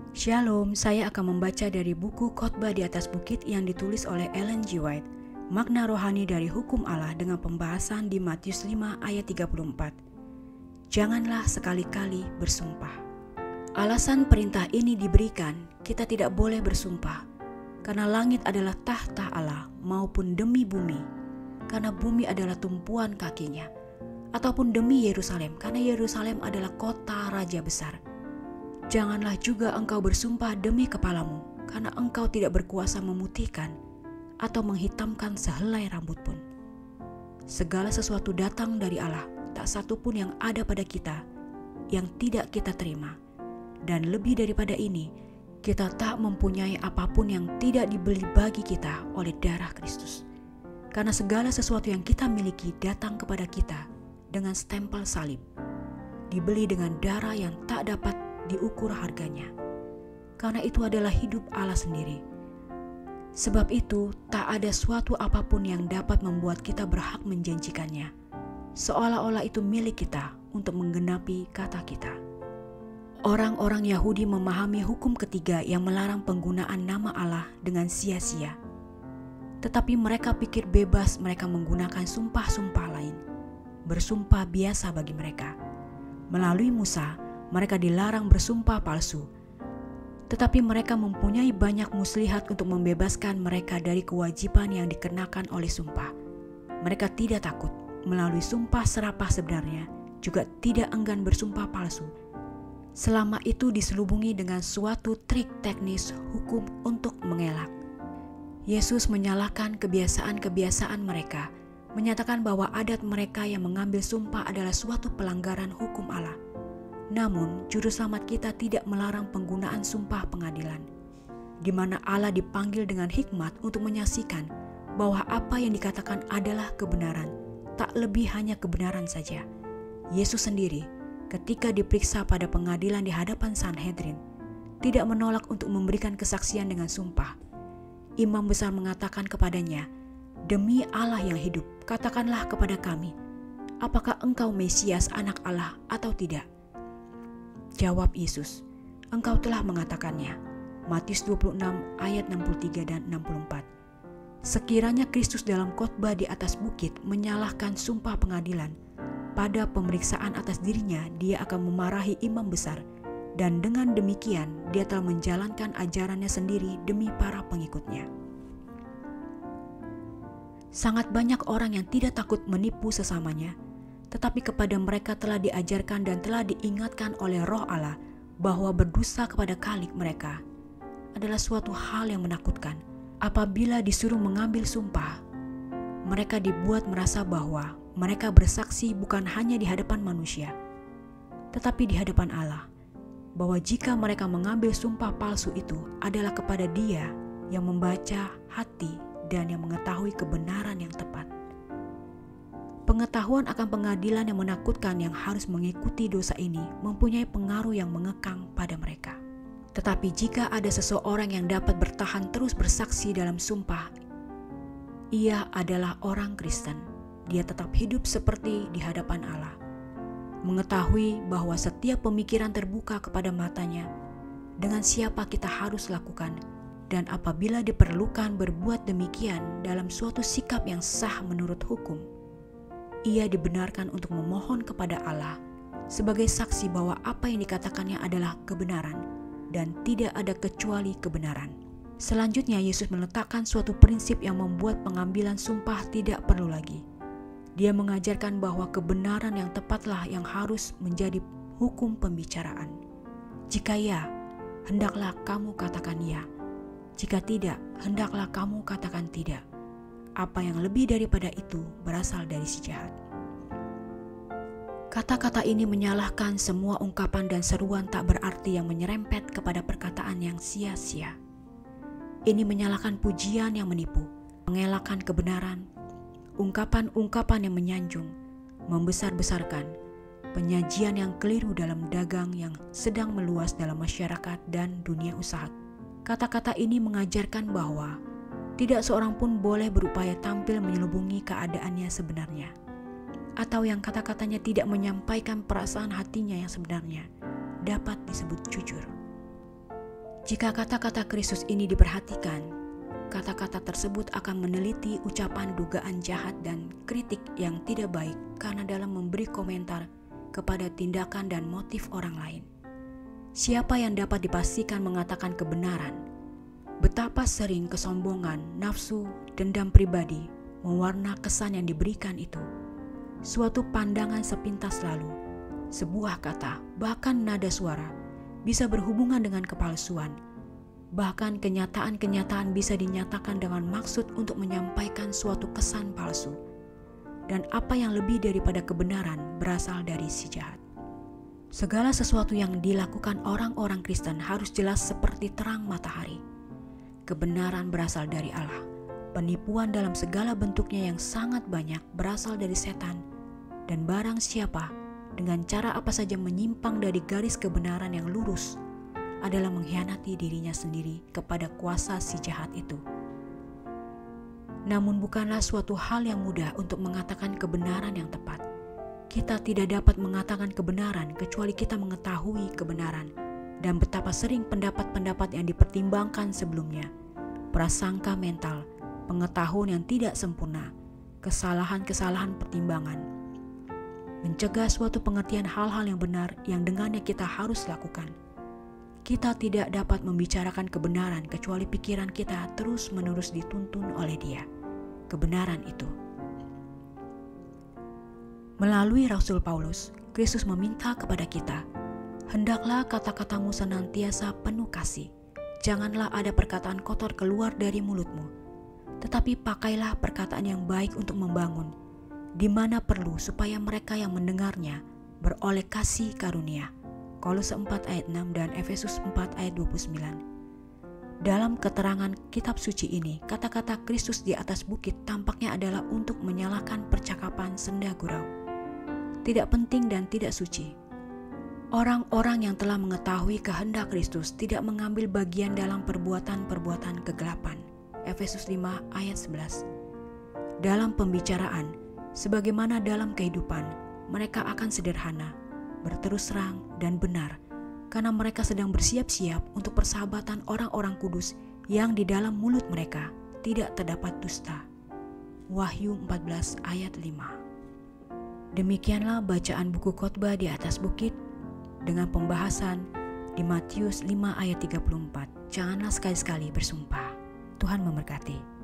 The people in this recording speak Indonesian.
Shalom, saya akan membaca dari buku Khotbah di atas Bukit yang ditulis oleh Ellen G. White. Makna rohani dari hukum Allah dengan pembahasan di Matius 5 ayat 34. Janganlah sekali-kali bersumpah. Alasan perintah ini diberikan, kita tidak boleh bersumpah, karena langit adalah tahta Allah maupun demi bumi, karena bumi adalah tumpuan kakinya, ataupun demi Yerusalem, karena Yerusalem adalah kota raja besar. Janganlah juga engkau bersumpah demi kepalamu, karena engkau tidak berkuasa memutihkan atau menghitamkan sehelai rambut pun. Segala sesuatu datang dari Allah, tak satu pun yang ada pada kita yang tidak kita terima. Dan lebih daripada ini, kita tak mempunyai apapun yang tidak dibeli bagi kita oleh darah Kristus. Karena segala sesuatu yang kita miliki datang kepada kita dengan stempel salib, dibeli dengan darah yang tak dapat diukur harganya. Karena itu adalah hidup Allah sendiri. Sebab itu tak ada suatu apapun yang dapat membuat kita berhak menjanjikannya, seolah-olah itu milik kita untuk menggenapi kata kita. Orang-orang Yahudi memahami hukum ketiga yang melarang penggunaan nama Allah dengan sia-sia. Tetapi mereka pikir bebas mereka menggunakan sumpah-sumpah lain. Bersumpah biasa bagi mereka. Melalui Musa, mereka dilarang bersumpah palsu, tetapi mereka mempunyai banyak muslihat untuk membebaskan mereka dari kewajiban yang dikenakan oleh sumpah. Mereka tidak takut melalui sumpah serapah sebenarnya, juga tidak enggan bersumpah palsu. Selama itu diselubungi dengan suatu trik teknis hukum untuk mengelak. Yesus menyalahkan kebiasaan-kebiasaan mereka, menyatakan bahwa adat mereka yang mengambil sumpah adalah suatu pelanggaran hukum Allah. Namun, juru selamat kita tidak melarang penggunaan sumpah pengadilan, di mana Allah dipanggil dengan hikmat untuk menyaksikan bahwa apa yang dikatakan adalah kebenaran, tak lebih hanya kebenaran saja. Yesus sendiri, ketika diperiksa pada pengadilan di hadapan Sanhedrin, tidak menolak untuk memberikan kesaksian dengan sumpah. Imam besar mengatakan kepadanya, "Demi Allah yang hidup, katakanlah kepada kami, apakah engkau Mesias anak Allah atau tidak?" Jawab Yesus, "Engkau telah mengatakannya." Matius 26 ayat 63 dan 64. Sekiranya Kristus dalam khotbah di atas bukit menyalahkan sumpah pengadilan, pada pemeriksaan atas dirinya dia akan memarahi imam besar, dan dengan demikian dia telah menjalankan ajarannya sendiri demi para pengikutnya. Sangat banyak orang yang tidak takut menipu sesamanya, tetapi kepada mereka telah diajarkan dan telah diingatkan oleh Roh Allah bahwa berdosa kepada khalik mereka adalah suatu hal yang menakutkan. Apabila disuruh mengambil sumpah, mereka dibuat merasa bahwa mereka bersaksi bukan hanya di hadapan manusia, tetapi di hadapan Allah, bahwa jika mereka mengambil sumpah palsu itu adalah kepada Dia yang membaca hati dan yang mengetahui kebenaran yang tepat. Pengetahuan akan pengadilan yang menakutkan yang harus mengikuti dosa ini mempunyai pengaruh yang mengekang pada mereka. Tetapi jika ada seseorang yang dapat bertahan terus bersaksi dalam sumpah, ia adalah orang Kristen. Dia tetap hidup seperti di hadapan Allah, mengetahui bahwa setiap pemikiran terbuka kepada matanya, dengan siapa kita harus lakukan, dan apabila diperlukan berbuat demikian dalam suatu sikap yang sah menurut hukum, ia dibenarkan untuk memohon kepada Allah sebagai saksi bahwa apa yang dikatakannya adalah kebenaran dan tidak ada kecuali kebenaran. Selanjutnya Yesus meletakkan suatu prinsip yang membuat pengambilan sumpah tidak perlu lagi. Dia mengajarkan bahwa kebenaran yang tepatlah yang harus menjadi hukum pembicaraan. Jika ya, hendaklah kamu katakan ya. Jika tidak, hendaklah kamu katakan tidak. Apa yang lebih daripada itu berasal dari si jahat. Kata-kata ini menyalahkan semua ungkapan dan seruan tak berarti yang menyerempet kepada perkataan yang sia-sia. Ini menyalahkan pujian yang menipu, mengelakkan kebenaran, ungkapan-ungkapan yang menyanjung, membesar-besarkan, penyajian yang keliru dalam dagang yang sedang meluas dalam masyarakat dan dunia usaha. Kata-kata ini mengajarkan bahwa tidak seorang pun boleh berupaya tampil menyelubungi keadaannya sebenarnya, atau yang kata-katanya tidak menyampaikan perasaan hatinya yang sebenarnya dapat disebut jujur. Jika kata-kata Kristus ini diperhatikan, kata-kata tersebut akan meneliti ucapan dugaan jahat dan kritik yang tidak baik karena dalam memberi komentar kepada tindakan dan motif orang lain. Siapa yang dapat dipastikan mengatakan kebenaran? Betapa sering kesombongan, nafsu, dendam pribadi mewarna kesan yang diberikan itu. Suatu pandangan sepintas lalu, sebuah kata, bahkan nada suara bisa berhubungan dengan kepalsuan. Bahkan kenyataan-kenyataan bisa dinyatakan dengan maksud untuk menyampaikan suatu kesan palsu. Dan apa yang lebih daripada kebenaran berasal dari si jahat. Segala sesuatu yang dilakukan orang-orang Kristen harus jelas seperti terang matahari. Kebenaran berasal dari Allah. Penipuan dalam segala bentuknya yang sangat banyak berasal dari setan. Dan barang siapa dengan cara apa saja menyimpang dari garis kebenaran yang lurus adalah mengkhianati dirinya sendiri kepada kuasa si jahat itu. Namun bukanlah suatu hal yang mudah untuk mengatakan kebenaran yang tepat. Kita tidak dapat mengatakan kebenaran kecuali kita mengetahui kebenaran dan betapa sering pendapat-pendapat yang dipertimbangkan sebelumnya, prasangka mental, pengetahuan yang tidak sempurna, kesalahan-kesalahan pertimbangan, mencegah suatu pengertian hal-hal yang benar yang dengannya kita harus lakukan. Kita tidak dapat membicarakan kebenaran kecuali pikiran kita terus-menerus dituntun oleh Dia, kebenaran itu. Melalui Rasul Paulus, Kristus meminta kepada kita, hendaklah kata-katamu senantiasa penuh kasih. Janganlah ada perkataan kotor keluar dari mulutmu, tetapi pakailah perkataan yang baik untuk membangun, di mana perlu supaya mereka yang mendengarnya beroleh kasih karunia. Kolose 4 ayat 6 dan Efesus 4 ayat 29. Dalam keterangan kitab suci ini, kata-kata Kristus di atas bukit tampaknya adalah untuk menyalahkan percakapan senda gurau. Tidak penting dan tidak suci. Orang-orang yang telah mengetahui kehendak Kristus tidak mengambil bagian dalam perbuatan-perbuatan kegelapan. Efesus 5 ayat 11. Dalam pembicaraan, sebagaimana dalam kehidupan, mereka akan sederhana, berterus terang dan benar, karena mereka sedang bersiap-siap untuk persahabatan orang-orang kudus yang di dalam mulut mereka tidak terdapat dusta. Wahyu 14 ayat 5. Demikianlah bacaan buku khotbah di atas bukit dengan pembahasan di Matius 5 ayat 34. Janganlah sekali-sekali bersumpah. Tuhan memberkati.